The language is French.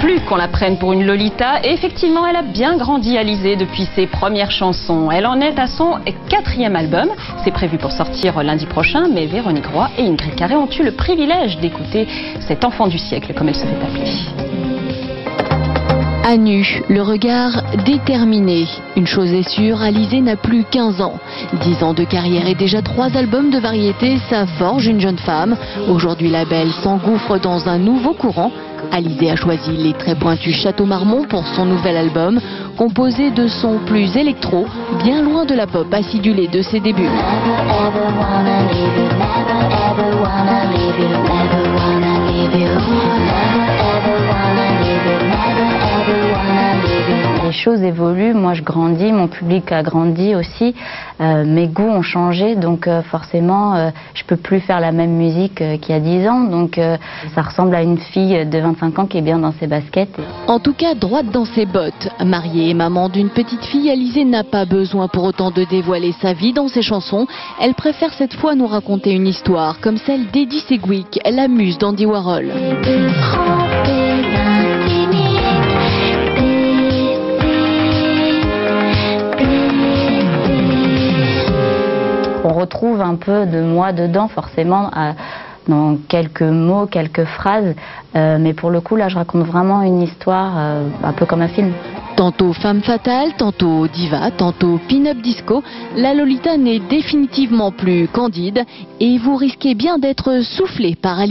plus qu'on la prenne pour une Lolita. Et effectivement, elle a bien grandi, Alizée, depuis ses premières chansons. Elle en est à son 4e album. C'est prévu pour sortir lundi prochain, mais Véronique Roy et Ingrid Carré ont eu le privilège d'écouter cet enfant du siècle, comme elle se fait appeler. À nu, le regard déterminé. Une chose est sûre, Alizée n'a plus 15 ans. 10 ans de carrière et déjà 3 albums de variété, ça forge une jeune femme. Aujourd'hui, la belle s'engouffre dans un nouveau courant. Alizée a choisi les très pointus Château Marmont pour son nouvel album, composé de sons plus électro, bien loin de la pop acidulée de ses débuts. Les choses évoluent, moi je grandis, mon public a grandi aussi, mes goûts ont changé, donc forcément je peux plus faire la même musique qu'il y a 10 ans, donc ça ressemble à une fille de 25 ans qui est bien dans ses baskets. En tout cas, droite dans ses bottes. Mariée et maman d'une petite fille, Alizée n'a pas besoin pour autant de dévoiler sa vie dans ses chansons. Elle préfère cette fois nous raconter une histoire comme celle d'Edie Sedgwick, la muse d'Andy Warhol. On retrouve un peu de moi dedans, forcément, dans quelques mots, quelques phrases. Mais pour le coup, là, je raconte vraiment une histoire, un peu comme un film. Tantôt femme fatale, tantôt diva, tantôt pin-up disco, la Lolita n'est définitivement plus candide et vous risquez bien d'être soufflé par Alizée.